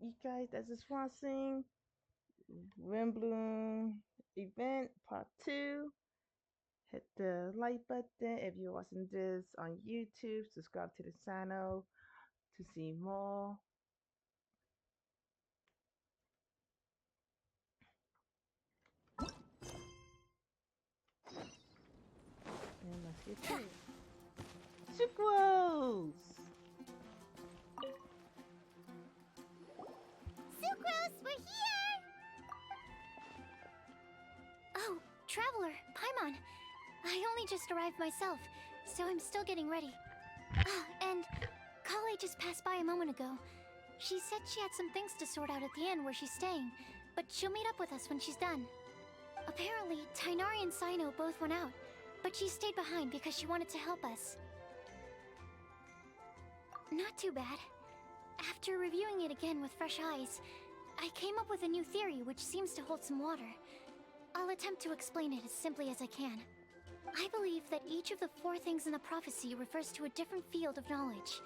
you guys that's just watching WindBloom event part 2. Hit the like button if you're watching this on YouTube. Subscribe to the channel to see more. And let's get to it. Sucrose! Sucrose, we're here! Oh, Traveler, Paimon. I only just arrived myself, so I'm still getting ready. And Kale just passed by a moment ago. She said she had some things to sort out at the inn where she's staying, but she'll meet up with us when she's done. Apparently, Tainari and Sino both went out, but she stayed behind because she wanted to help us. Not too bad. After reviewing it again with fresh eyes, I came up with a new theory which seems to hold some water. I'll attempt to explain it as simply as I can. I believe that each of the 4 things in the prophecy refers to a different field of knowledge.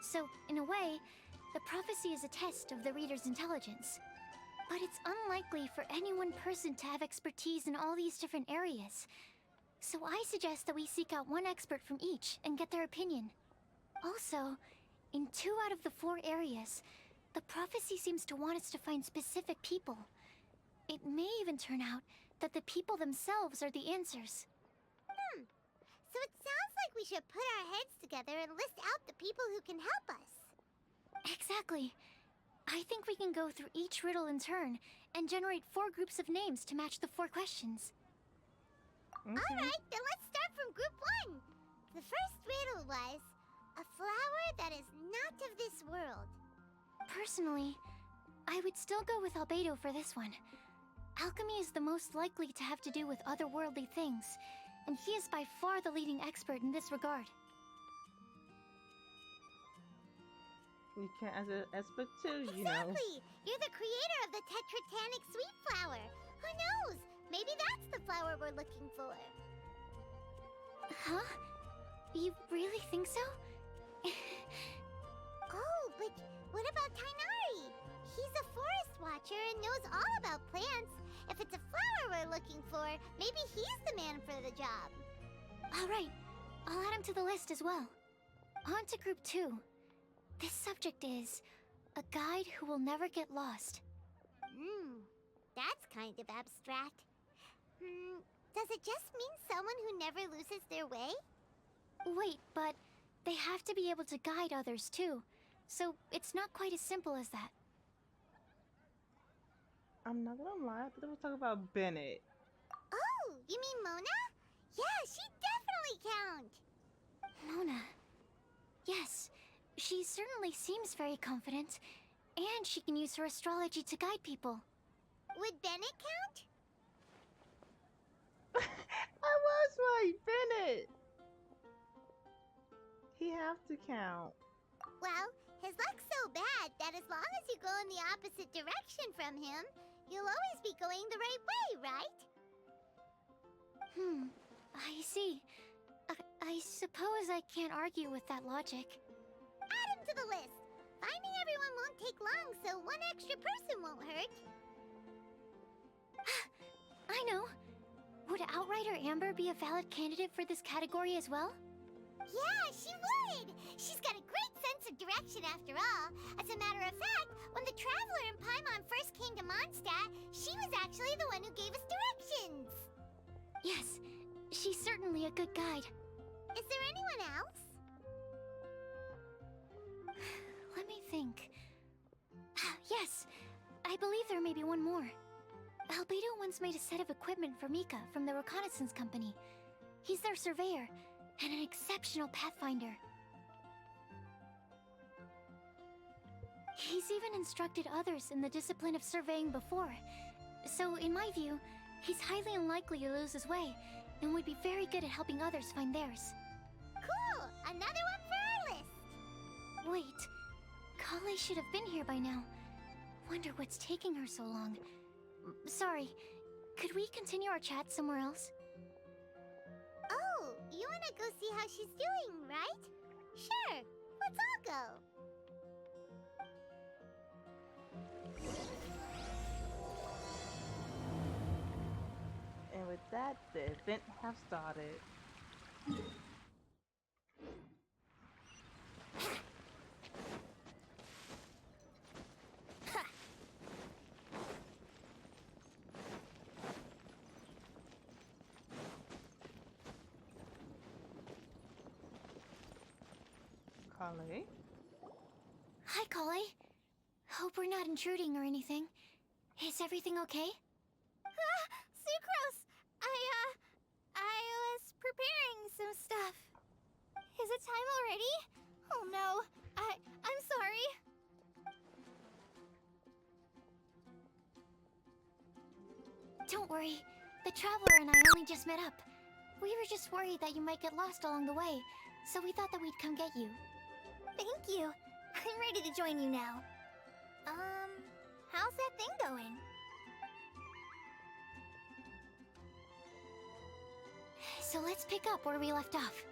So, in a way, the prophecy is a test of the reader's intelligence. But it's unlikely for any one person to have expertise in all these different areas. So I suggest that we seek out one expert from each and get their opinion. Also, in 2 out of the 4 areas, the prophecy seems to want us to find specific people. It may even turn out that the people themselves are the answers. So it sounds like we should put our heads together and list out the people who can help us. Exactly. I think we can go through each riddle in turn and generate 4 groups of names to match the 4 questions. Alright, then let's start from group 1. The first riddle was, a flower that is not of this world. Personally, I would still go with Albedo for this one. Alchemy is the most likely to have to do with otherworldly things, and he is by far the leading expert in this regard. You can as an expert too, you know. Exactly! You're the creator of the tetratanic sweet flower. Who knows? Maybe that's the flower we're looking for. Huh? You really think so? Oh, but what about Tainari? He's a forest watcher and knows all about plants. If it's a flower we're looking for, maybe he's the man for the job. Alright, I'll add him to the list as well. On to group 2. This subject is a guide who will never get lost. That's kind of abstract. Does it just mean someone who never loses their way? Wait, but they have to be able to guide others too, so it's not quite as simple as that. I'm not gonna lie, I thought we were talking about Bennett. Oh, you mean Mona? Yeah, she definitely counts. Mona. Yes, she certainly seems very confident, and she can use her astrology to guide people. Would Bennett count? I was right, Bennett! He have to count. Well, his luck's so bad that as long as you go in the opposite direction from him, you'll always be going the right way, right? I see. I suppose I can't argue with that logic. Add him to the list. Finding everyone won't take long, so one extra person won't hurt. I know. Would Outrider Amber be a valid candidate for this category as well? Yeah, she would! She's got a great sense of direction after all. As a matter of fact, when the Traveler and Paimon first came to Mondstadt, she was actually the one who gave us directions. Yes, she's certainly a good guide. Is there anyone else? Let me think. Yes, I believe there may be one more. Albedo once made a set of equipment for Mika from the reconnaissance company. He's their surveyor, and an exceptional pathfinder. He's even instructed others in the discipline of surveying before. So, in my view, he's highly unlikely to lose his way, and would be very good at helping others find theirs. Cool! Another one for our list! Wait, Kale should have been here by now. Wonder what's taking her so long. Sorry, could we continue our chat somewhere else? Oh, you wanna go see how she's doing, right? Sure, let's all go. And with that, the event has started. Kale? Hi, Kale. Hope we're not intruding or anything. Is everything okay? Sucrose! I was preparing some stuff. Is it time already? Oh no, I'm sorry. Don't worry. The Traveler and I only just met up. We were just worried that you might get lost along the way, so we thought that we'd come get you. Thank you. I'm ready to join you now. How's that thing going? So let's pick up where we left off.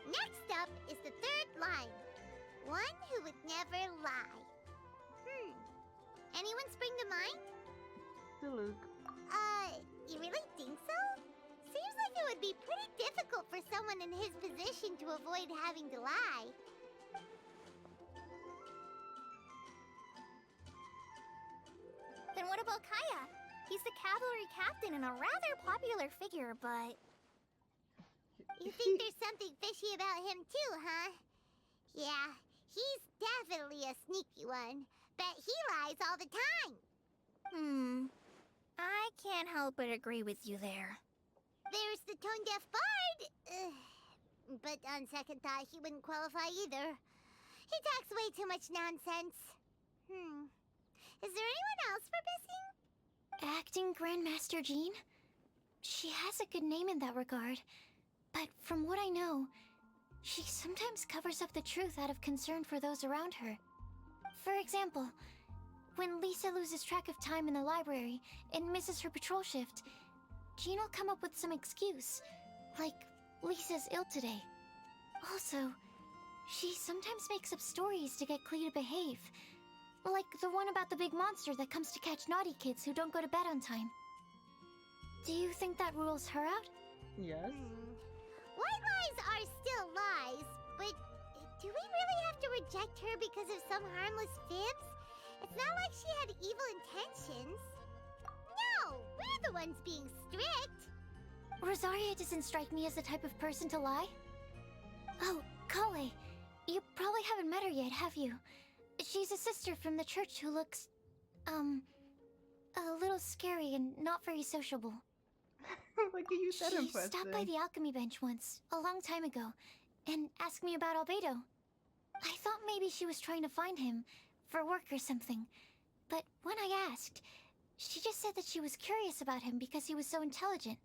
Next up is the third line. One who would never lie. Anyone spring to mind? Diluc. You really think so? Seems like it would be pretty difficult for someone in his position to avoid having to lie. Then what about Kaya? He's the cavalry captain and a rather popular figure, but... You think there's something fishy about him too, huh? Yeah, he's definitely a sneaky one. Bet he lies all the time. I can't help but agree with you there. There's the tone-deaf bard. But on second thought, he wouldn't qualify either. He talks way too much nonsense. Is there anyone else for missing? Acting Grandmaster Jean? She has a good name in that regard. But from what I know, she sometimes covers up the truth out of concern for those around her. For example, when Lisa loses track of time in the library and misses her patrol shift, Jean will come up with some excuse, like Lisa's ill today. Also, she sometimes makes up stories to get Klee to behave, like the one about the big monster that comes to catch naughty kids who don't go to bed on time. Do you think that rules her out? Yes. White lies are still lies, but do we really have to reject her because of some harmless fibs? It's not like she had evil intentions. No, we're the ones being strict. Rosaria doesn't strike me as the type of person to lie. Oh, Kale, you probably haven't met her yet, have you? She's a sister from the church who looks, a little scary and not very sociable. Like you use that in She person. stopped by the alchemy bench once, a long time ago, and asked me about Albedo. I thought maybe she was trying to find him, for work or something. But when I asked, she just said that she was curious about him because he was so intelligent,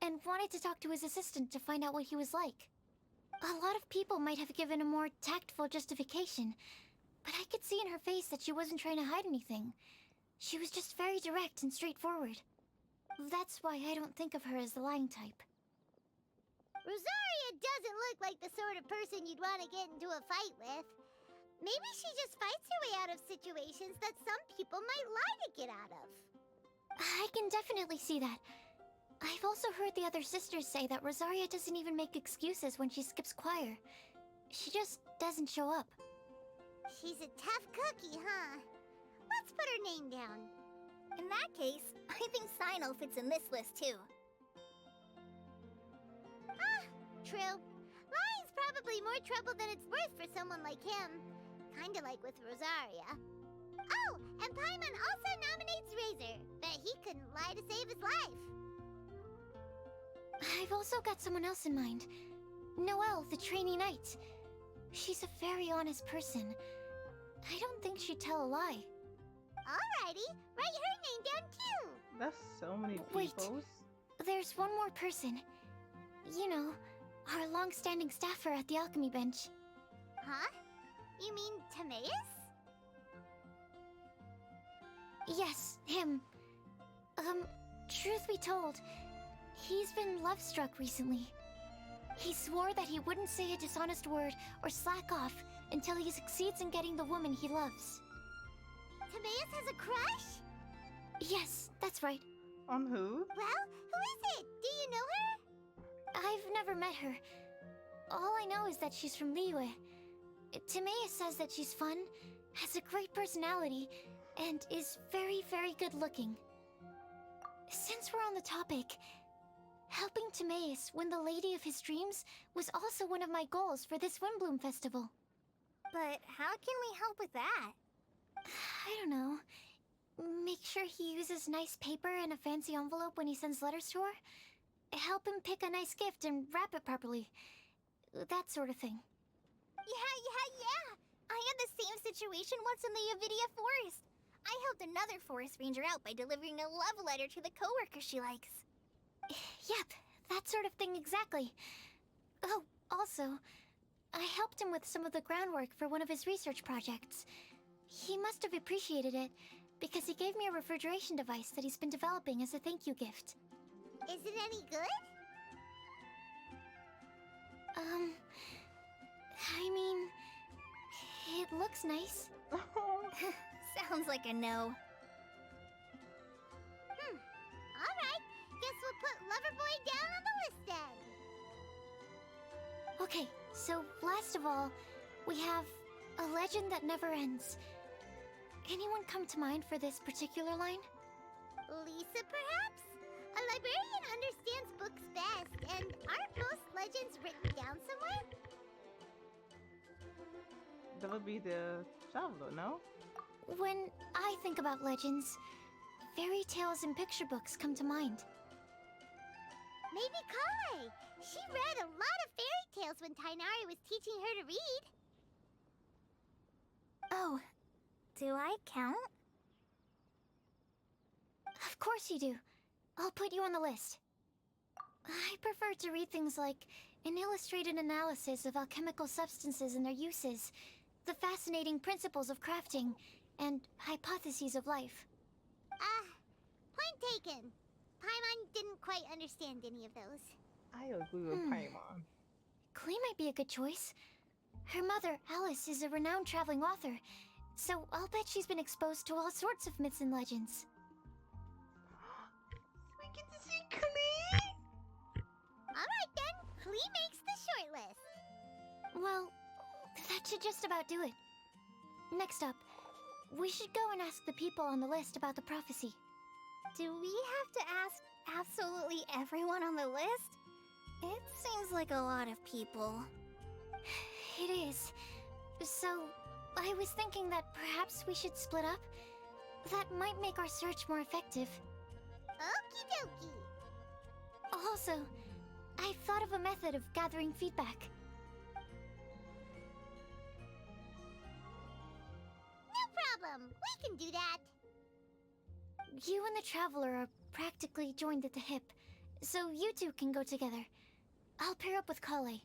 and wanted to talk to his assistant to find out what he was like. A lot of people might have given a more tactful justification, but I could see in her face that she wasn't trying to hide anything. She was just very direct and straightforward. That's why I don't think of her as the lying type. Rosaria doesn't look like the sort of person you'd want to get into a fight with. Maybe she just fights her way out of situations that some people might lie to get out of. I can definitely see that. I've also heard the other sisters say that Rosaria doesn't even make excuses when she skips choir. She just doesn't show up. She's a tough cookie, huh? Let's put her name down. In that case, I think Sino fits in this list too. True. Lying's probably more trouble than it's worth for someone like him. Kinda like with Rosaria. Oh, and Paimon also nominates Razor. Bet he couldn't lie to save his life. I've also got someone else in mind. Noelle, the trainee knight. She's a very honest person. I don't think she'd tell a lie. Alrighty, write her name down too. That's so many Wait. peoples. There's one more person. You know, our long-standing staffer at the alchemy bench. Huh? You mean Timaeus? Yes, him. Truth be told, he's been love-struck recently. He swore that he wouldn't say a dishonest word or slack off until he succeeds in getting the woman he loves. Timaeus has a crush? Yes, that's right. On who? Well, who is it? Do you know her? I've never met her. All I know is that she's from Liyue. Timaeus says that she's fun, has a great personality, and is very, very good looking. Since we're on the topic, helping Timaeus win the lady of his dreams was also one of my goals for this WindBlume festival. But how can we help with that? I don't know. Make sure he uses nice paper and a fancy envelope when he sends letters to her. Help him pick a nice gift and wrap it properly. That sort of thing. Yeah. I had the same situation once in the Avidia forest. I helped another forest ranger out by delivering a love letter to the coworker she likes. Yep, that sort of thing exactly. Oh, also, I helped him with some of the groundwork for one of his research projects. He must have appreciated it, because he gave me a refrigeration device that he's been developing as a thank you gift. Is it any good? I mean, it looks nice. Sounds like a no. Alright, guess we'll put Loverboy down on the list then. Okay, so last of all, we have a legend that never ends. Anyone come to mind for this particular line? Lisa, perhaps? A librarian understands books best, and aren't most legends written down somewhere? That would be the traveler, no? When I think about legends, fairy tales and picture books come to mind. Maybe Kai. She read a lot of fairy tales when Tainari was teaching her to read. Oh, Do I count? of course you do. I'll put you on the list. I prefer to read things like an illustrated analysis of alchemical substances and their uses, the fascinating principles of crafting, and hypotheses of life. Point taken. Paimon didn't quite understand any of those. I agree with Paimon. Klee might be a good choice. Her mother, Alice, is a renowned traveling author, so I'll bet she's been exposed to all sorts of myths and legends. We get to see Klee! Alright then, Klee makes the shortlist. Well, that should just about do it. Next up, we should go and ask the people on the list about the prophecy. Do we have to ask absolutely everyone on the list? It seems like a lot of people. It is. So, I was thinking that perhaps we should split up. That might make our search more effective. Okie dokie. Also, I've thought of a method of gathering feedback. No problem. We can do that. You and the Traveler are practically joined at the hip, so you two can go together. I'll pair up with Kale.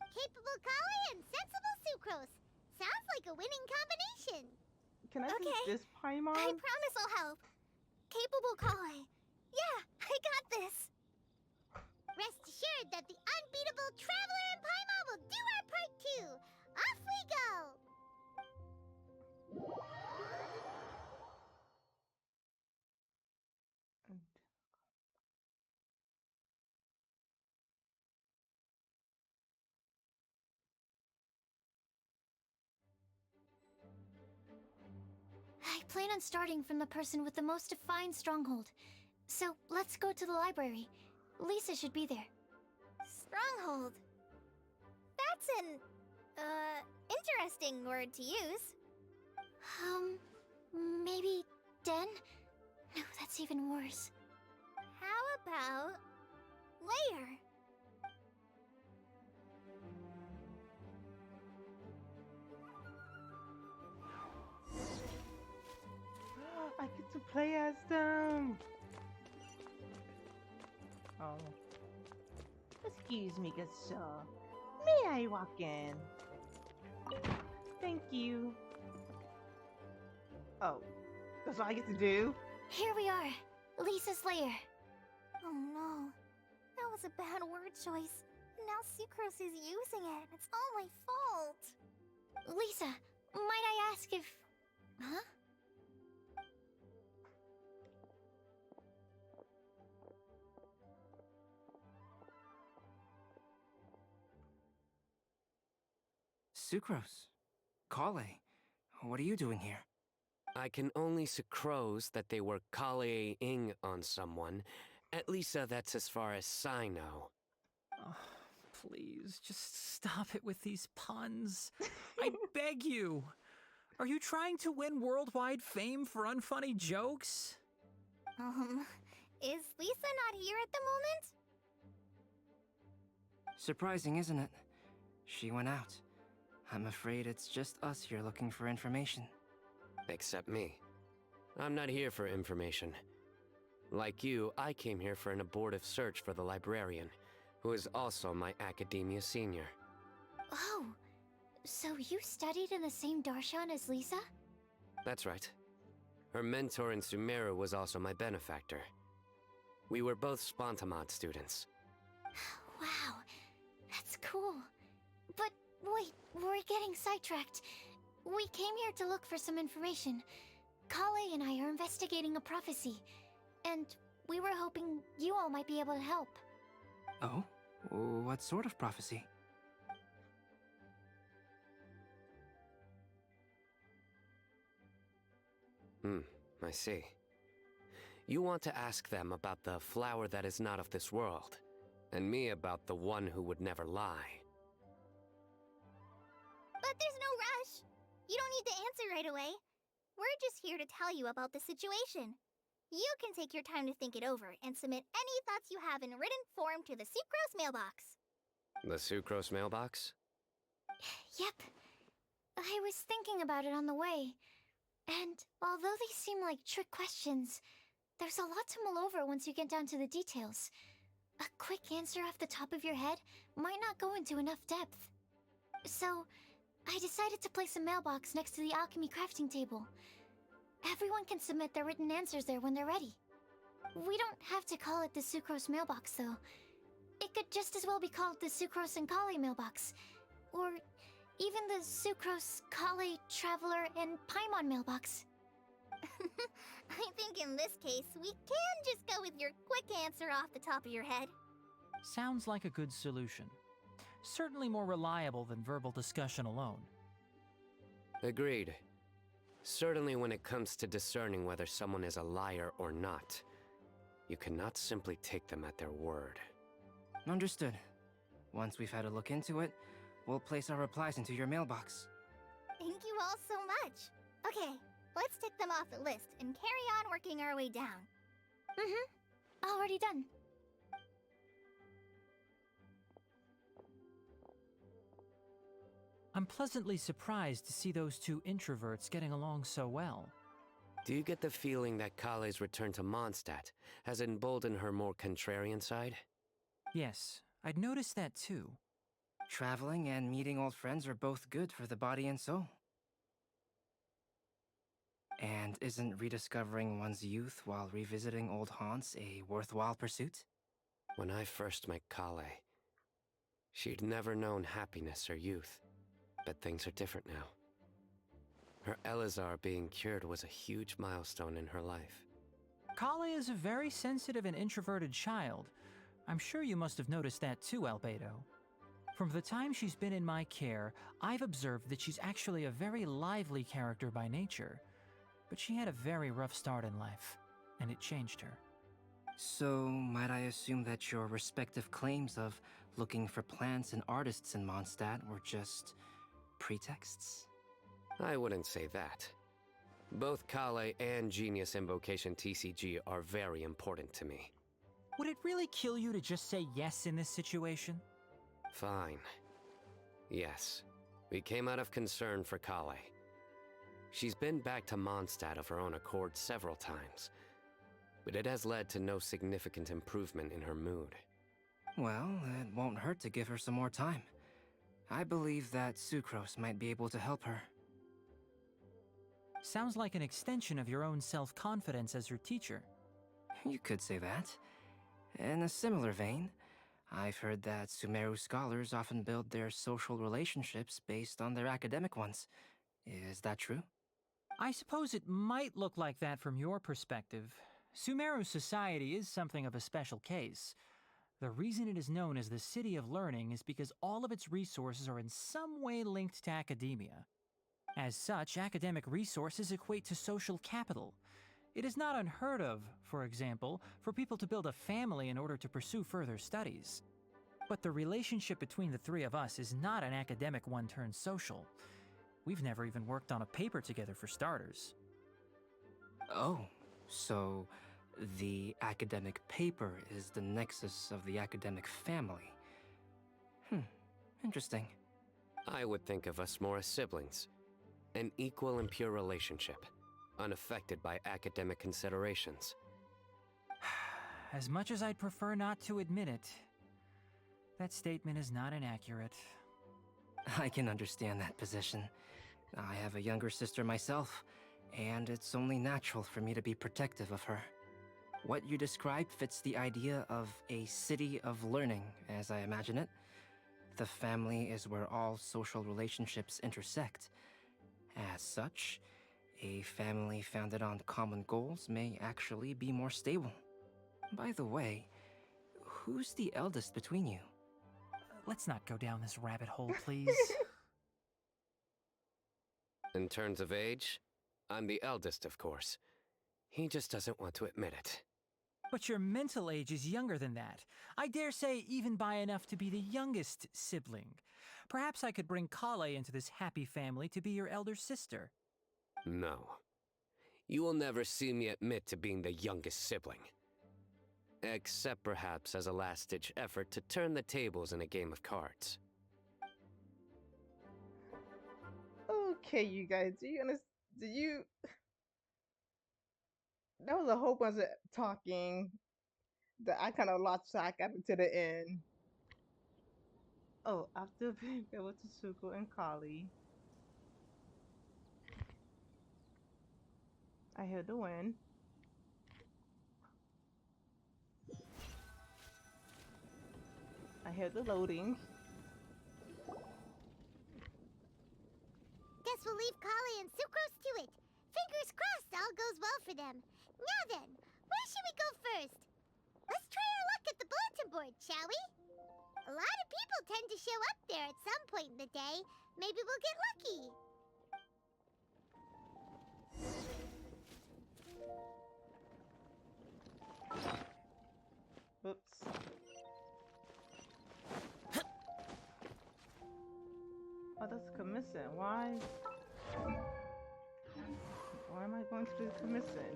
Capable Kali and sensible Sucrose. Sounds like a winning combination. Can I Okay. do this, Paimon? I promise I'll help. Capable Kali. Yeah, I got this. Rest assured that the unbeatable Traveler and Paimon will do our part too. Off we go. I plan on starting from the person with the most defined stronghold. So, let's go to the library. Lisa should be there. Stronghold. That's an, interesting word to use. Maybe den? No, that's even worse. How about layer? I get to play as them! Oh. Excuse me, good sir. May I walk in? Thank you. Oh, that's all I get to do? Here we are, Lisa's lair. Oh no. That was a bad word choice. Now Sucrose is using it. It's all my fault. Lisa, might I ask if... Huh? Sucrose. Kale, what are you doing here? I can only sucrose that they were Kale-ing on someone. At least that's as far as I know. Oh, please, just stop it with these puns. I beg you. Are you trying to win worldwide fame for unfunny jokes? Is Lisa not here at the moment? Surprising, isn't it? She went out. I'm afraid it's just us here looking for information. Except me. I'm not here for information. Like you, I came here for an abortive search for the librarian, who is also my academia senior. Oh, so you studied in the same darshan as Lisa? That's right. Her mentor in Sumeru was also my benefactor. We were both Spontamod students. Wow, that's cool. But wait, we're getting sidetracked. We came here to look for some information. Kale and I are investigating a prophecy, and we were hoping you all might be able to help. Oh? What sort of prophecy? I see. You want to ask them about the flower that is not of this world, and me about the one who would never lie. But there's no rush. You don't need to answer right away. We're just here to tell you about the situation. You can take your time to think it over and submit any thoughts you have in written form to the Sucrose mailbox. The Sucrose mailbox? Yep. I was thinking about it on the way. And although they seem like trick questions, there's a lot to mull over once you get down to the details. A quick answer off the top of your head might not go into enough depth. So, I decided to place a mailbox next to the alchemy crafting table. Everyone can submit their written answers there when they're ready. We don't have to call it the Sucrose mailbox, though. It could just as well be called the Sucrose and Kale mailbox. Or even the Sucrose, Kale, Traveler, and Paimon mailbox. I think in this case, we can just go with your quick answer off the top of your head. Sounds like a good solution. Certainly more reliable than verbal discussion alone. Agreed. Certainly when it comes to discerning whether someone is a liar or not, you cannot simply take them at their word. Understood. Once we've had a look into it, we'll place our replies into your mailbox. Thank you all so much. Okay, let's tick them off the list and carry on working our way down. Already done. I'm pleasantly surprised to see those two introverts getting along so well. Do you get the feeling that Kale's return to Mondstadt has emboldened her more contrarian side? Yes, I'd noticed that too. Traveling and meeting old friends are both good for the body and soul. And isn't rediscovering one's youth while revisiting old haunts a worthwhile pursuit? When I first met Kale, she'd never known happiness or youth. But things are different now. Her Elazar being cured was a huge milestone in her life. Kale is a very sensitive and introverted child. I'm sure you must have noticed that too, Albedo. From the time she's been in my care, I've observed that she's actually a very lively character by nature. But she had a very rough start in life, and it changed her. So, might I assume that your respective claims of looking for plants and artists in Mondstadt were just pretexts? I wouldn't say that. Both Kale and Genius Invocation TCG are very important to me. Would it really kill you to just say yes in this situation? Fine. Yes, we came out of concern for Kale. She's been back to Mondstadt of her own accord several times, but it has led to no significant improvement in her mood. Well, it won't hurt to give her some more time. I believe that Sucrose might be able to help her. Sounds like an extension of your own self-confidence as her teacher. You could say that. In a similar vein, I've heard that Sumeru scholars often build their social relationships based on their academic ones. Is that true? I suppose it might look like that from your perspective. Sumeru society is something of a special case, The reason it is known as the City of Learning is because all of its resources are in some way linked to academia. As such, academic resources equate to social capital. It is not unheard of, for example, for people to build a family in order to pursue further studies. But the relationship between the three of us is not an academic one turned social. We've never even worked on a paper together for starters. Oh, so the academic paper is the nexus of the academic family. Interesting. I would think of us more as siblings. An equal and pure relationship, unaffected by academic considerations. As much as I'd prefer not to admit it, that statement is not inaccurate. I can understand that position. I have a younger sister myself, and it's only natural for me to be protective of her. What you described fits the idea of a city of learning, as I imagine it. The family is where all social relationships intersect. As such, a family founded on common goals may actually be more stable. By the way, who's the eldest between you? Let's not go down this rabbit hole, please. In terms of age, I'm the eldest, of course. He just doesn't want to admit it. But your mental age is younger than that. I dare say even by enough to be the youngest sibling. Perhaps I could bring Kale into this happy family to be your elder sister. No. You will never see me admit to being the youngest sibling. Except perhaps as a last-ditch effort to turn the tables in a game of cards. Okay, you guys, do you understand? Do you? That was a whole bunch of talking that I kind of lost track after to the end. Oh, after being able to Suko and Kali, I heard the wind. I heard the loading. Guess we'll leave Kali and Sucrose to it. Fingers crossed all goes well for them. Now then, where should we go first? Let's try our luck at the bulletin board, shall we? A lot of people tend to show up there at some point in the day. Maybe we'll get lucky. Oops. Oh, that's commission. Why? Why am I going to do commission?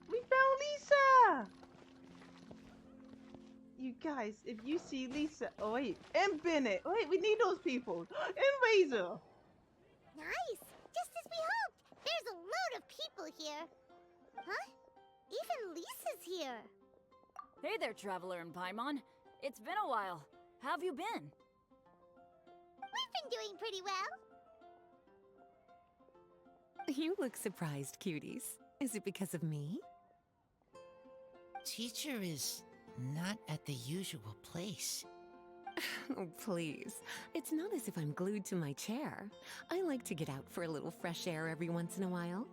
We found Lisa! You guys, if you see Lisa, oh wait, and Bennett, wait, we need those people, and Razor. Nice! Just as we hoped! There's a load of people here. Huh? Even Lisa's here. Hey there, Traveler in Paimon. It's been a while. How have you been? We've been doing pretty well. You look surprised, cuties. Is it because of me? Teacher is not at the usual place. Oh, please. It's not as if I'm glued to my chair. I like to get out for a little fresh air every once in a while.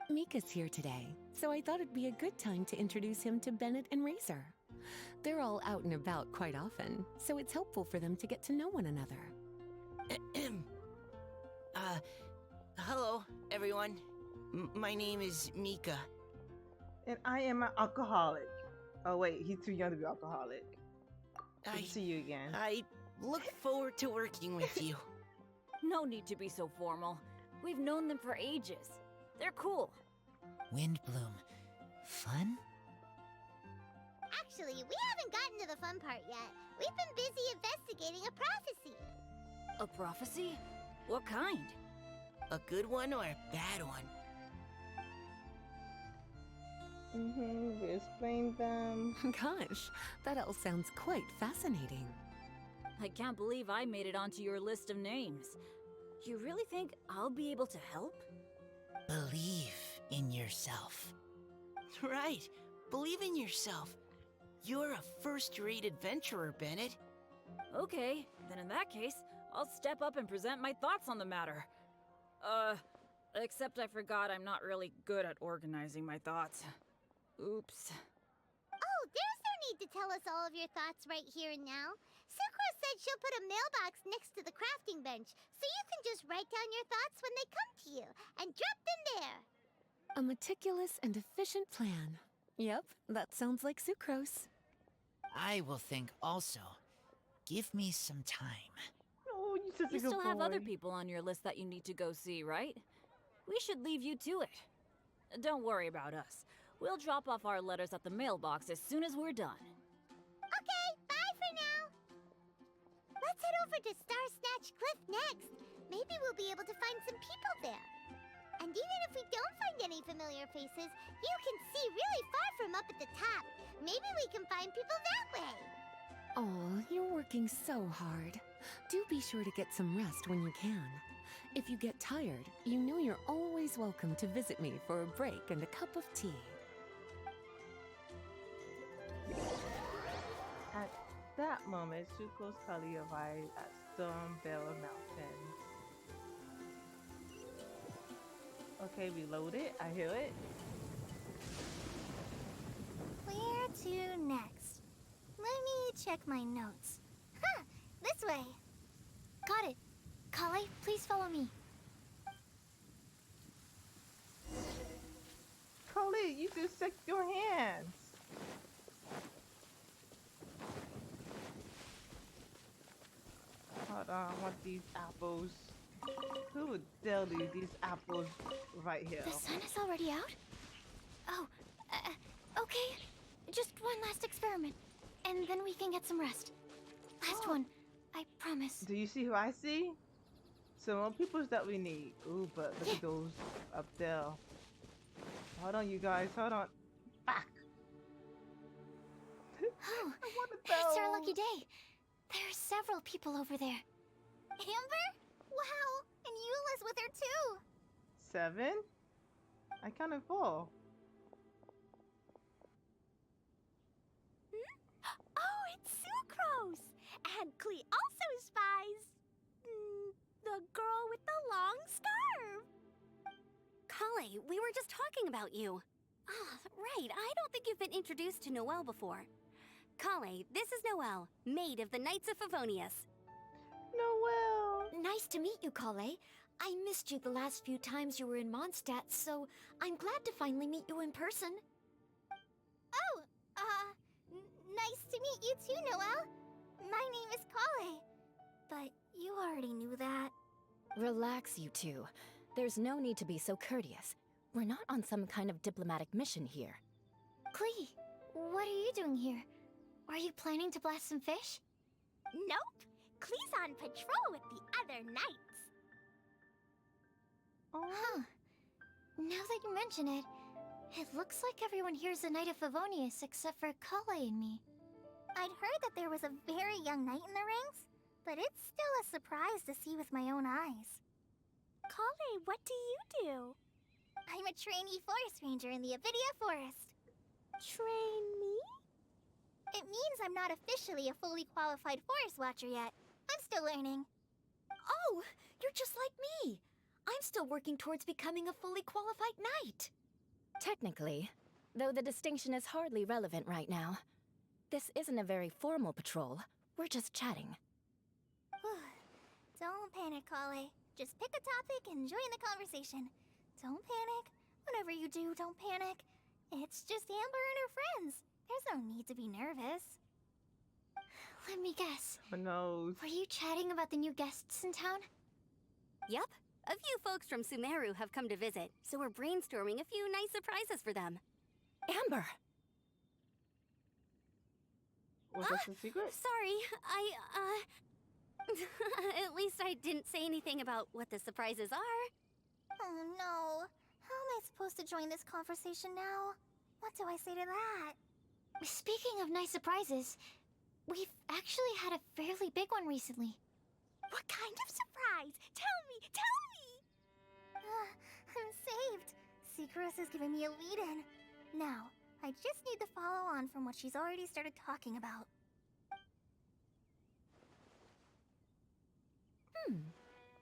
Mika's here today, so I thought it'd be a good time to introduce him to Bennett and Razor. They're all out and about quite often, so it's helpful for them to get to know one another. Hello, everyone. My name is Mika. And I am an alcoholic. Oh wait, he's too young to be alcoholic. Good I to see you again. I look forward to working with you. No need to be so formal. We've known them for ages. They're cool. WindBlume. Fun? Actually, we haven't gotten to the fun part yet. We've been busy investigating a prophecy. A prophecy? What kind? A good one or a bad one? We explained them. Gosh, that all sounds quite fascinating. I can't believe I made it onto your list of names. You really think I'll be able to help? Believe in yourself. Right. Believe in yourself. You're a first-rate adventurer, Bennett. Okay, then in that case, I'll step up and present my thoughts on the matter. Except I forgot I'm not really good at organizing my thoughts. Oops. Oh, there's no need to tell us all of your thoughts right here and now. Sucrose said she'll put a mailbox next to the crafting bench, so you can just write down your thoughts when they come to you, and drop them there. A meticulous and efficient plan. Yep, that sounds like Sucrose. I will think also. Give me some time. Oh, you're such a You good still have boy. other people on your list that you need to go see, right? We should leave you to it. Don't worry about us. We'll drop off our letters at the mailbox as soon as we're done. Okay, bye for now. Let's head over to Star Snatch Cliff next. Maybe we'll be able to find some people there. And even if we don't find any familiar faces, you can see really far from up at the top. Maybe we can find people that way. Oh, you're working so hard. Do be sure to get some rest when you can. If you get tired, you know you're always welcome to visit me for a break and a cup of tea. At that moment, Sucrose Cully arrived at Stormvale Mountain. Okay, reload it. I hear it. Where to next? Let me check my notes. Huh, this way. Got it. Kale, please follow me. Cully, you just shook your hands. Hold on, I want these apples. Who would dare leave these apples right here? The sun is already out? Oh, okay. Just one last experiment, and then we can get some rest. Last one, I promise. Do you see who I see? Some more peoples that we need. Ooh, but look at those up there. Hold on, you guys. Hold on. Back. Oh, I wanted it's our those. lucky day. There are several people over there. Amber? Wow, and Eula's with her too. 7? I counted 4. Oh, it's Sucrose! And Klee also spies the girl with the long scarf. Kale, we were just talking about you. Ah, right, I don't think you've been introduced to Noelle before. Kale, this is Noelle, maid of the Knights of Favonius. Noelle. Nice to meet you, Kale. I missed you the last few times you were in Mondstadt, so I'm glad to finally meet you in person. Oh, nice to meet you too, Noelle. My name is Kale. But you already knew that. Relax, you two. There's no need to be so courteous. We're not on some kind of diplomatic mission here. Klee, what are you doing here? Are you planning to blast some fish? Nope. Klee's on patrol with the other knights. Huh. Now that you mention it, it looks like everyone here is a Knight of Favonius except for Kale and me. I'd heard that there was a very young knight in the ranks, but it's still a surprise to see with my own eyes. Kale, what do you do? I'm a trainee forest ranger in the Avidia Forest. Trainee? It means I'm not officially a fully qualified forest watcher yet. I'm still learning. Oh, you're just like me. I'm still working towards becoming a fully qualified knight. Technically, though the distinction is hardly relevant right now. This isn't a very formal patrol. We're just chatting. Don't panic, Kale. Just pick a topic and join the conversation. Don't panic. Whatever you do, don't panic. It's just Amber and her friends. There's no need to be nervous. Let me guess. Who knows? Were you chatting about the new guests in town? Yup. A few folks from Sumeru have come to visit, so we're brainstorming a few nice surprises for them. Amber! Was that a secret? Sorry, At least I didn't say anything about what the surprises are. Oh no. How am I supposed to join this conversation now? What do I say to that? Speaking of nice surprises, we've actually had a fairly big one recently. What kind of surprise? Tell me! Tell me! I'm saved. Sucrose has given me a lead-in. Now, I just need to follow on from what she's already started talking about.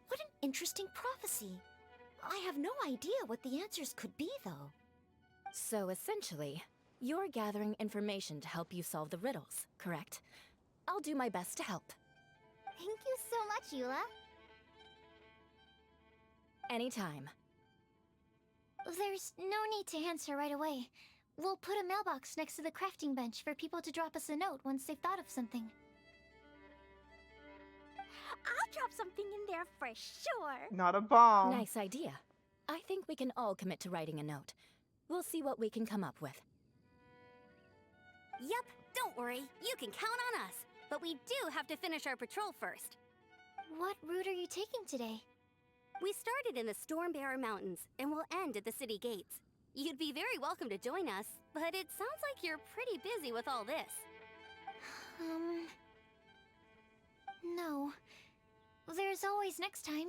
What an interesting prophecy. I have no idea what the answers could be, though. So essentially, you're gathering information to help you solve the riddles, correct? I'll do my best to help. Thank you so much, Eula. Anytime. There's no need to answer right away. We'll put a mailbox next to the crafting bench for people to drop us a note once they've thought of something. I'll drop something in there for sure. Not a bomb. Nice idea. I think we can all commit to writing a note. We'll see what we can come up with. Yep, don't worry. You can count on us. But we do have to finish our patrol first. What route are you taking today? We started in the Stormbearer Mountains, and we'll end at the city gates. You'd be very welcome to join us, but it sounds like you're pretty busy with all this. No. There's always next time.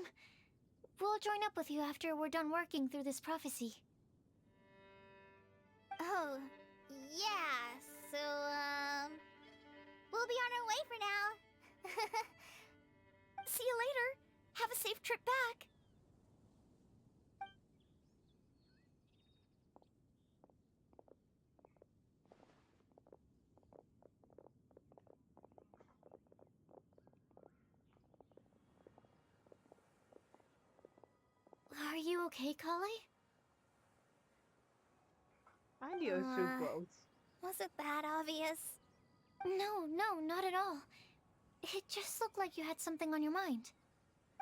We'll join up with you after we're done working through this prophecy. Oh, yeah, so, we'll be on our way for now. See you later. Have a safe trip back. Are you okay, Kale? I knew it was Sucrose. Was it that obvious? No, not at all. It just looked like you had something on your mind.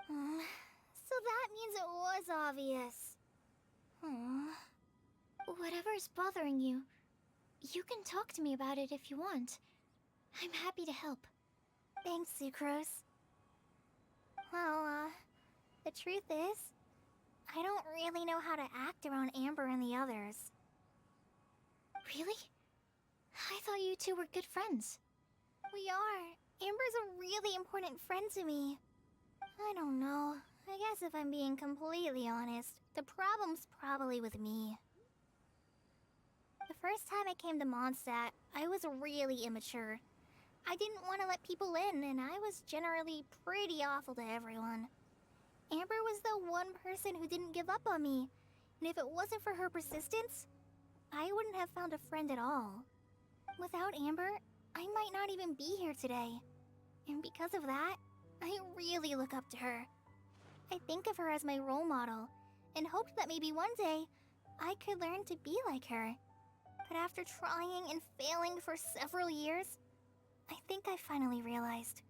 So that means it was obvious. Whatever's bothering you, you can talk to me about it if you want. I'm happy to help. Thanks, Sucrose. Well, the truth is, I don't really know how to act around Amber and the others. Really? I thought you two were good friends. We are. Amber's a really important friend to me. I don't know. I guess if I'm being completely honest, the problem's probably with me. The first time I came to Mondstadt, I was really immature. I didn't want to let people in, and I was generally pretty awful to everyone. Amber was the one person who didn't give up on me, and if it wasn't for her persistence, I wouldn't have found a friend at all. Without Amber, I might not even be here today. And because of that, I really look up to her. I think of her as my role model, and hoped that maybe one day, I could learn to be like her. But after trying and failing for several years, I think I finally realized.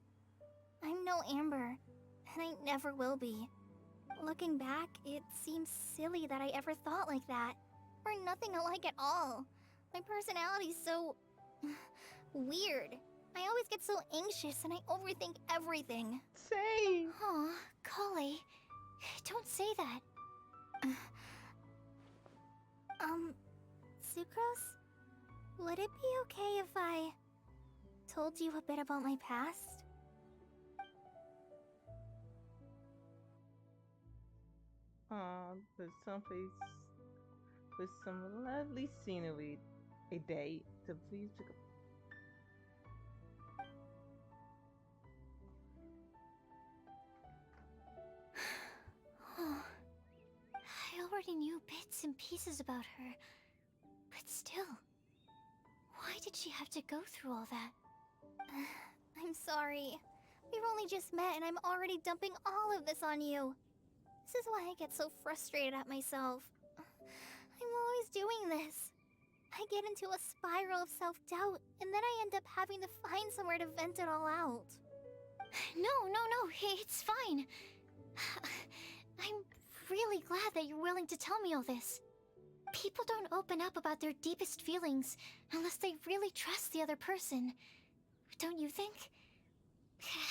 I'm no Amber, and I never will be. Looking back, it seems silly that I ever thought like that. We're nothing alike at all. My personality's so... weird. I always get so anxious and I overthink everything. Same. Aw, Kale, don't say that. Sucrose? Would it be okay if I told you a bit about my past? There's someplace with some lovely scenery. A date to please pick up. I already knew bits and pieces about her, but still, why did she have to go through all that? I'm sorry. We've only just met and I'm already dumping all of this on you. This is why I get so frustrated at myself. I'm always doing this. I get into a spiral of self-doubt, and then I end up having to find somewhere to vent it all out. No, it's fine. I'm really glad that you're willing to tell me all this. People don't open up about their deepest feelings unless they really trust the other person. Don't you think?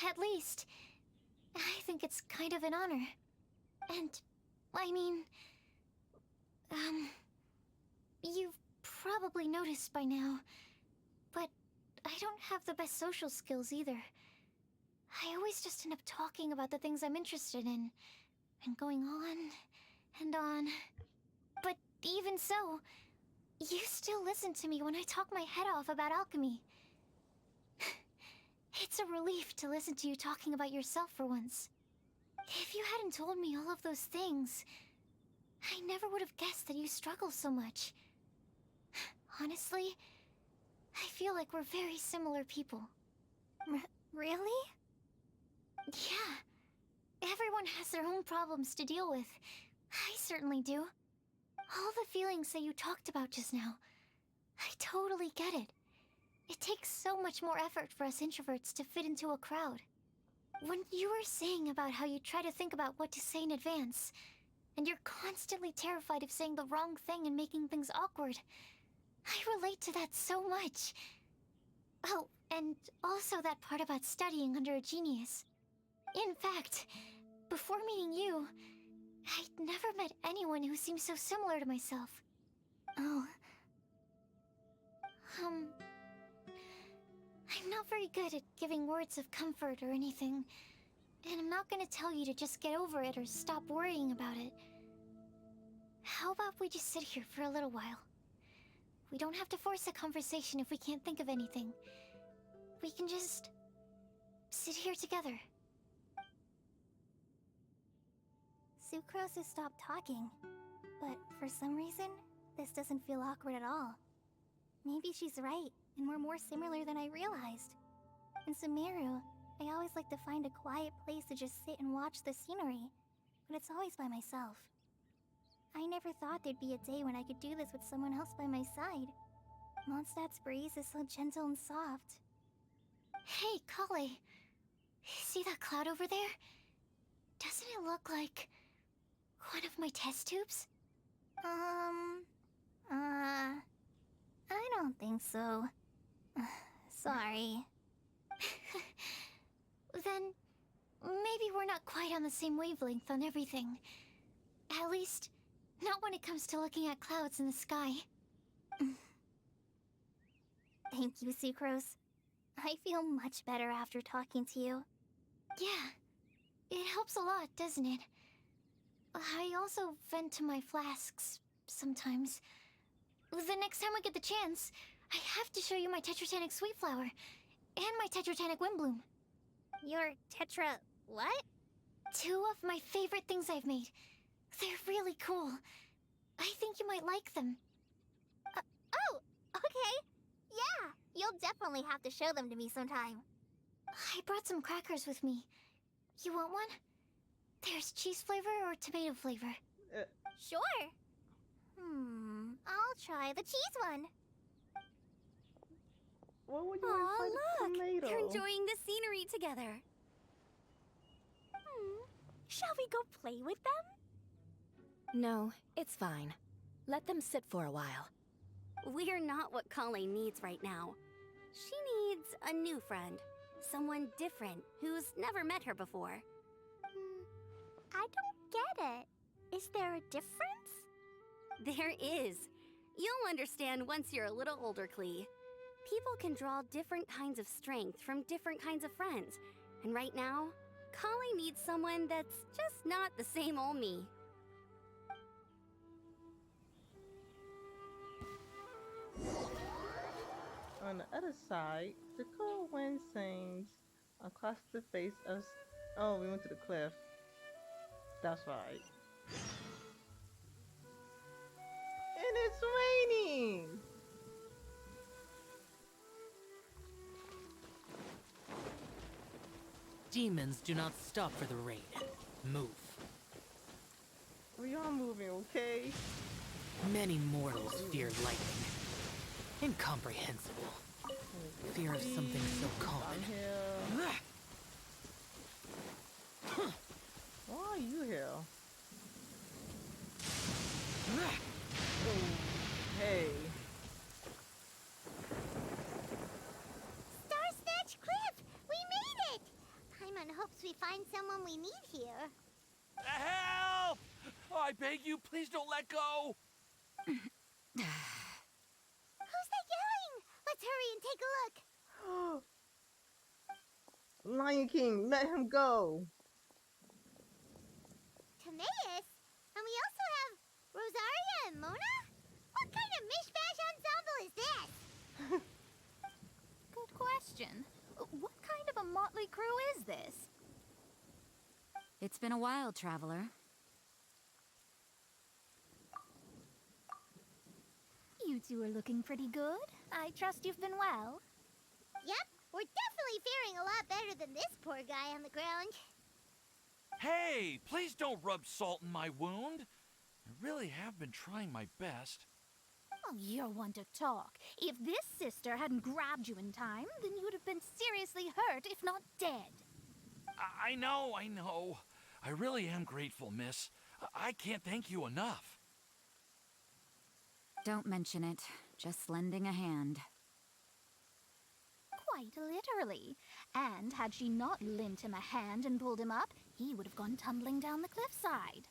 At least, I think it's kind of an honor. And, I mean... You've probably noticed by now, but I don't have the best social skills either. I always just end up talking about the things I'm interested in, and going on and on. But even so, You still listen to me when I talk my head off about alchemy. It's a relief to listen to you talking about yourself for once. If you hadn't told me all of those things, I never would have guessed that you struggle so much. Honestly, I feel like we're very similar people. Really? Yeah. Everyone has their own problems to deal with. I certainly do. All the feelings that you talked about just now, I totally get it. It takes so much more effort for us introverts to fit into a crowd. When you were saying about how you try to think about what to say in advance, and you're constantly terrified of saying the wrong thing and making things awkward, I relate to that so much. Oh, and also that part about studying under a genius. In fact, before meeting you, I'd never met anyone who seemed so similar to myself. Oh. I'm not very good at giving words of comfort or anything, and I'm not gonna tell you to just get over it or stop worrying about it. How about we just sit here for a little while? We don't have to force a conversation if we can't think of anything. We can just sit here together. Sucrose has stopped talking, but for some reason, this doesn't feel awkward at all. Maybe she's right, and we're more similar than I realized. In Sumeru, I always like to find a quiet place to just sit and watch the scenery, but it's always by myself. I never thought there'd be a day when I could do this with someone else by my side. Mondstadt's breeze is so gentle and soft. Hey, Kale. See that cloud over there? Doesn't it look like one of my test tubes? I don't think so. Sorry. Then, maybe we're not quite on the same wavelength on everything. At least, not when it comes to looking at clouds in the sky. Thank you, Sucrose. I feel much better after talking to you. Yeah, it helps a lot, doesn't it? I also vent to my flasks sometimes. The next time I get the chance, I have to show you my Tetratanic Sweet Flower and my Tetratanic WindBlume. Your tetra... what? Two of my favorite things I've made. They're really cool. I think you might like them. Oh, okay. Yeah, you'll definitely have to show them to me sometime. I brought some crackers with me. You want one? There's cheese flavor or tomato flavor. Sure. I'll try the cheese one. What would you Aw, like look! tomato? They're enjoying the scenery together. Shall we go play with them? No, it's fine. Let them sit for a while. We're not what Colleen needs right now. She needs a new friend. Someone different who's never met her before. I don't get it. Is there a difference? There is. You'll understand once you're a little older, Klee. People can draw different kinds of strength from different kinds of friends. And right now, Colleen needs someone that's just not the same old me. On the other side, the cold wind sings across the face of... Oh, we went to the cliff. That's right. And it's raining! Demons do not stop for the rain. Move. We are moving, okay? Many mortals fear lightning. Incomprehensible. Fear of something so common. Why are you here? Hey. Star Snatch Cliff! We made it! Paimon hopes we find someone we need here. Help! Oh, I beg you, please don't let go! Who's that yelling? Let's hurry and take a look. Lion King, let him go! Timaeus? And we also have Rosaria and Mona? What kind of mishmash ensemble is this? Good question. What kind of a motley crew is this? It's been a while, Traveler. You two are looking pretty good. I trust you've been well. Yep, we're definitely faring a lot better than this poor guy on the ground. Hey, please don't rub salt in my wound. I really have been trying my best. Oh, you're one to talk. If this sister hadn't grabbed you in time, then you'd have been seriously hurt, if not dead. I know. I really am grateful, miss. I can't thank you enough. Don't mention it. Just lending a hand. Quite literally. And had she not lent him a hand and pulled him up, he would have gone tumbling down the cliffside.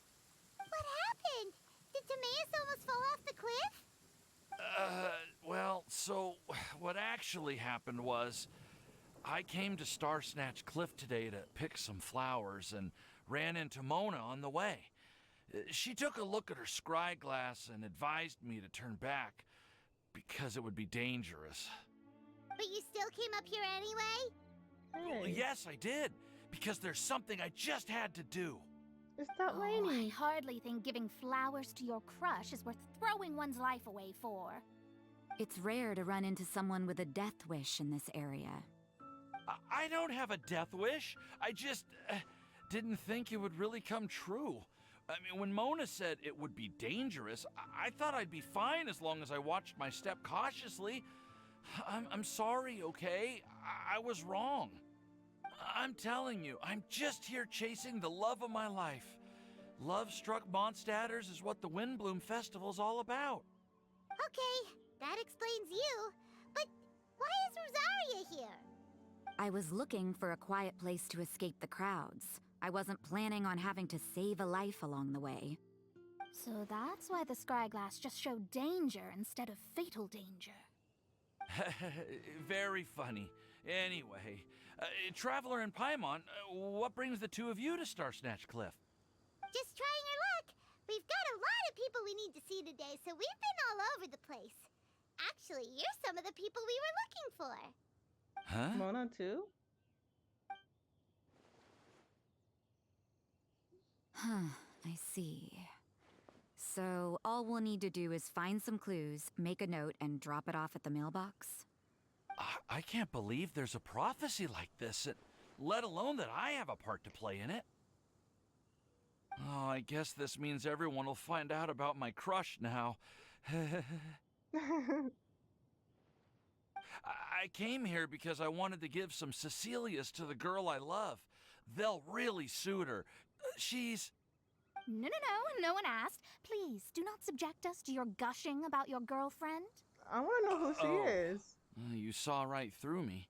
What happened? Did Timaeus almost fall off the cliff? Well, so what actually happened was I came to Star Snatch Cliff today to pick some flowers and ran into Mona on the way. She took a look at her scry glass and advised me to turn back because it would be dangerous. But you still came up here anyway? Well, yes, I did, because there's something I just had to do. It's not I raining. hardly think giving flowers to your crush is worth throwing one's life away for. It's rare to run into someone with a death wish in this area. I don't have a death wish. I just didn't think it would really come true. I mean, when Mona said it would be dangerous, I thought I'd be fine as long as I watched my step cautiously. I'm sorry, okay? I was wrong. I'm telling you, I'm just here chasing the love of my life. Love-struck Mondstadters is what the WindBlume Festival's all about. Okay, that explains you. But why is Rosaria here? I was looking for a quiet place to escape the crowds. I wasn't planning on having to save a life along the way. So that's why the scryglass just showed danger instead of fatal danger. Very funny. Anyway, Traveler and Paimon, what brings the two of you to Star Snatch Cliff? Just trying our luck. We've got a lot of people we need to see today, so we've been all over the place. Actually, you're some of the people we were looking for. Huh? Mona too? Huh, I see. So all we'll need to do is find some clues, make a note, and drop it off at the mailbox? I can't believe there's a prophecy like this, let alone that I have a part to play in it. Oh, I guess this means everyone will find out about my crush now. I came here because I wanted to give some Cecilias to the girl I love. They'll really suit her. She's... No one asked. Please, do not subject us to your gushing about your girlfriend. I want to know who she is. You saw right through me.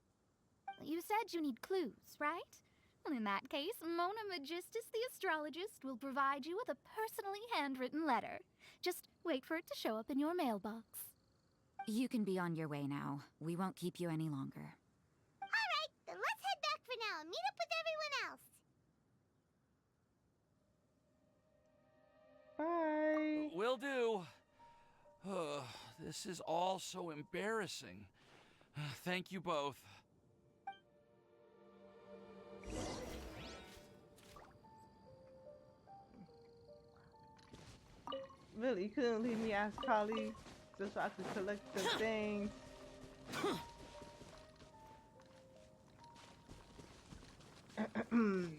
You said you need clues, right? Well, in that case, Mona Magistus the astrologist will provide you with a personally handwritten letter. Just wait for it to show up in your mailbox. You can be on your way now. We won't keep you any longer. All right, then let's head back for now and meet up with everyone else. Bye. Will do. This is all so embarrassing. Thank you both. Really, you couldn't leave me ask Kali just so I could collect the things.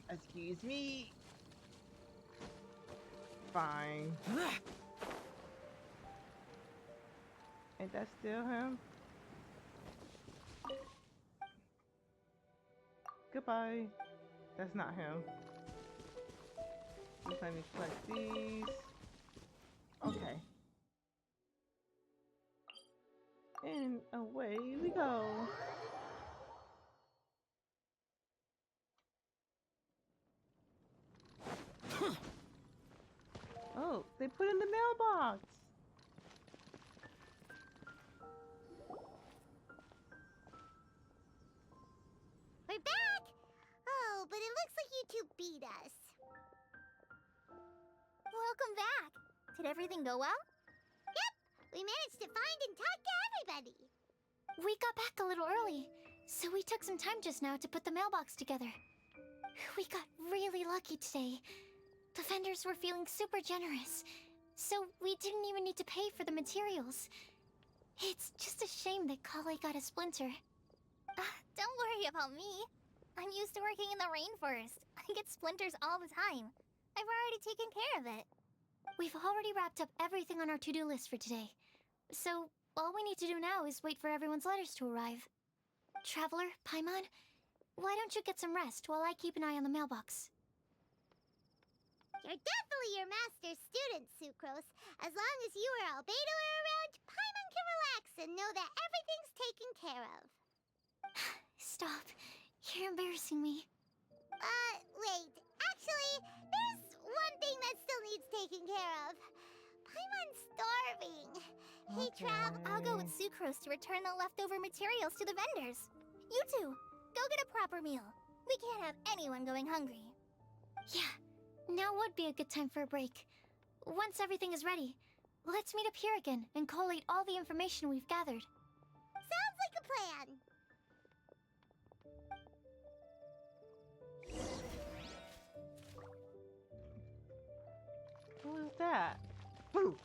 Excuse me. Fine. Ain't that still him? Goodbye. That's not him. Just let me collect these. Okay. And away we go. Oh, they put in the mailbox. We're back! Oh, but it looks like you two beat us. Welcome back. Did everything go well? Yep, We managed to find and talk to everybody. We got back a little early, so we took some time just now to put the mailbox together. We got really lucky today. The vendors were feeling super generous, so we didn't even need to pay for the materials. It's just a shame that Kale got a splinter. Don't worry about me. I'm used to working in the rainforest. I get splinters all the time. I've already taken care of it. We've already wrapped up everything on our to-do list for today. So, all we need to do now is wait for everyone's letters to arrive. Traveler, Paimon, why don't you get some rest while I keep an eye on the mailbox? You're definitely your master's student, Sucrose. As long as you or Albedo are around, Paimon can relax and know that everything's taken care of. Stop. You're embarrassing me. Wait. Actually, there's one thing that still needs taking care of. Paimon's starving. Hey, Trav, I'll go with Sucrose to return the leftover materials to the vendors. You two, go get a proper meal. We can't have anyone going hungry. Yeah, now would be a good time for a break. Once everything is ready, let's meet up here again and collate all the information we've gathered. Sounds like a plan. Who is that? Boo!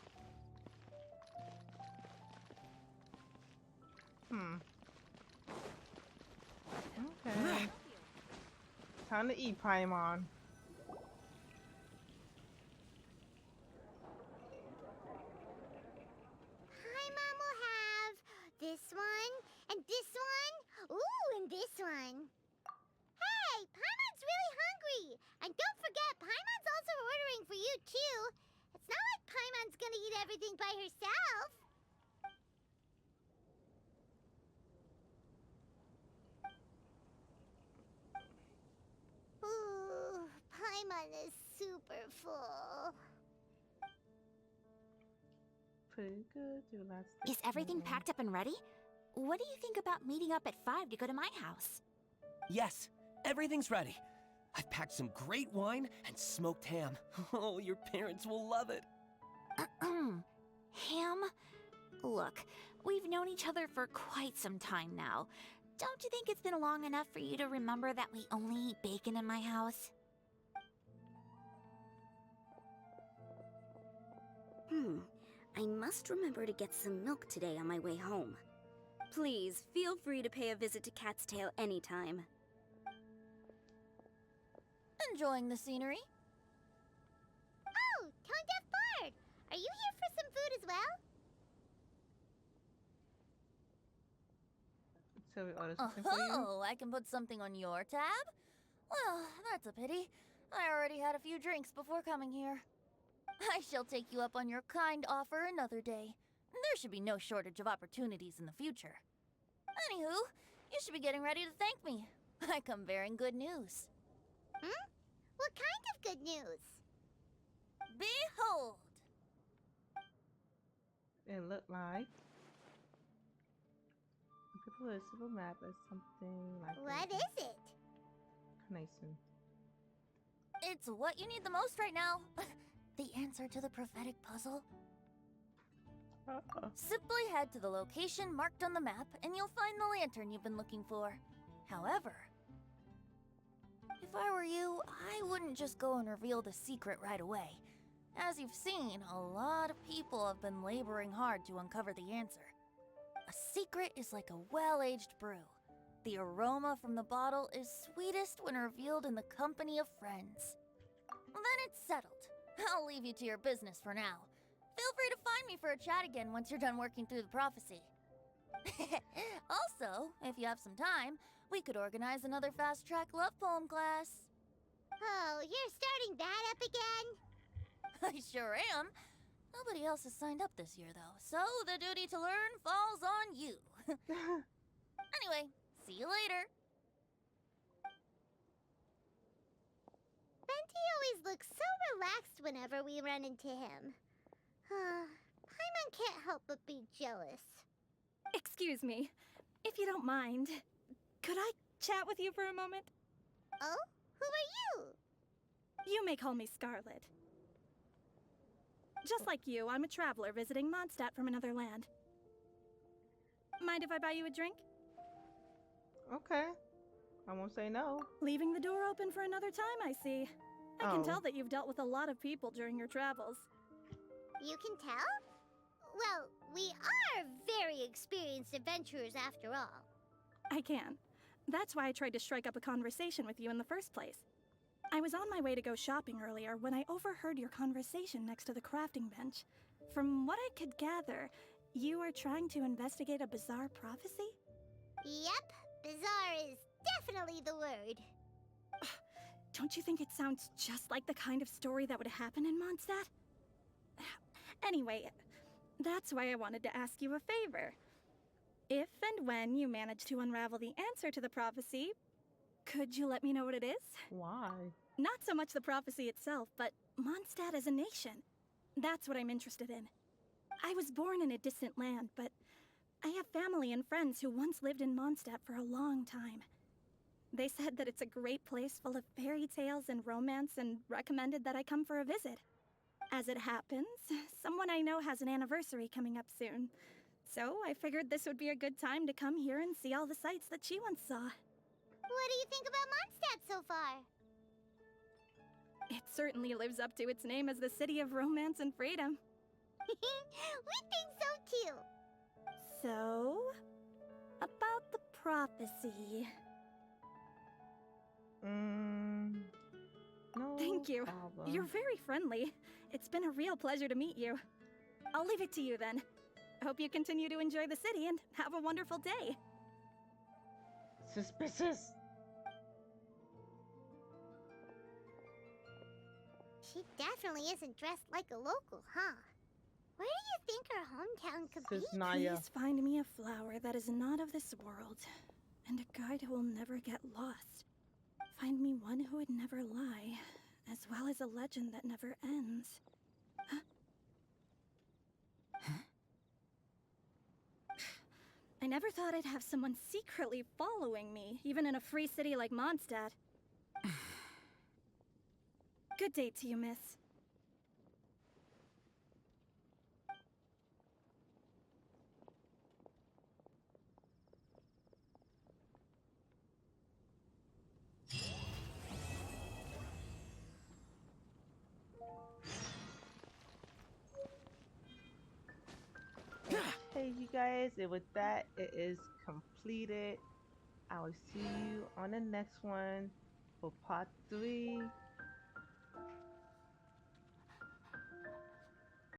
Okay. Time to eat, Paimon. Paimon will have this one, and this one, ooh, and this one. Hey, Paimon's really hungry! And don't forget, Paimon's also ordering for you, too. It's not like Paimon's gonna eat everything by herself. Ooh, Paimon is super full. Pretty good. Do lots of Is everything packed up and ready? What do you think about meeting up at 5 to go to my house? Yes, everything's ready. I've packed some great wine and smoked ham. Oh, your parents will love it. Ham? Look, we've known each other for quite some time now. Don't you think it's been long enough for you to remember that we only eat bacon in my house? I must remember to get some milk today on my way home. Please, feel free to pay a visit to Cat's Tail anytime. Enjoying the scenery? Oh, Tone Deaf Bard! Are you here for some food as well? So we order something for you? Oh, I can put something on your tab? Well, that's a pity. I already had a few drinks before coming here. I shall take you up on your kind offer another day. There should be no shortage of opportunities in the future. Anywho, you should be getting ready to thank me. I come bearing good news. What kind of good news? Behold! It looked like the political map is something like What this. is it? Carnation. It's what you need the most right now. The answer to the prophetic puzzle. Simply head to the location marked on the map and you'll find the lantern you've been looking for. However, if I were you, I wouldn't just go and reveal the secret right away. As you've seen, a lot of people have been laboring hard to uncover the answer. A secret is like a well-aged brew. The aroma from the bottle is sweetest when revealed in the company of friends. Then it's settled. I'll leave you to your business for now. Feel free to find me for a chat again once you're done working through the prophecy. Also, if you have some time, we could organize another fast-track love poem class. Oh, you're starting that up again? I sure am. Nobody else has signed up this year, though, so the duty to learn falls on you. Anyway, see you later. Venti always looks so relaxed whenever we run into him. Paimon can't help but be jealous. Excuse me, if you don't mind, could I chat with you for a moment? Oh? Who are you? You may call me Scarlet. Just like you, I'm a traveler visiting Mondstadt from another land. Mind if I buy you a drink? Okay. I won't say no. Leaving the door open for another time, I see. I can Oh. tell that you've dealt with a lot of people during your travels. You can tell? Well, we are very experienced adventurers after all. I can. That's why I tried to strike up a conversation with you in the first place. I was on my way to go shopping earlier when I overheard your conversation next to the crafting bench. From what I could gather, you are trying to investigate a bizarre prophecy? Yep, bizarre is definitely the word. Don't you think it sounds just like the kind of story that would happen in Mondstadt? Anyway, that's why I wanted to ask you a favor. If and when you manage to unravel the answer to the prophecy, could you let me know what it is? Why? Not so much the prophecy itself, but Mondstadt as a nation. That's what I'm interested in. I was born in a distant land, but I have family and friends who once lived in Mondstadt for a long time. They said that it's a great place full of fairy tales and romance and recommended that I come for a visit. As it happens, someone I know has an anniversary coming up soon. So I figured this would be a good time to come here and see all the sights that she once saw. What do you think about Mondstadt so far? It certainly lives up to its name as the city of romance and freedom. We think so too. So, about the prophecy. No Thank you. problem. You're very friendly. It's been a real pleasure to meet you. I'll leave it to you then. Hope you continue to enjoy the city and have a wonderful day. Suspicious. She definitely isn't dressed like a local, huh? Where do you think her hometown could be? Says Naya. Please find me a flower that is not of this world, and a guide who will never get lost. Find me one who would never lie, as well as a legend that never ends. Huh? I never thought I'd have someone secretly following me, even in a free city like Mondstadt. Good day to you, miss. Hey, you guys, and with that, it is completed. I will see you on the next one for part 3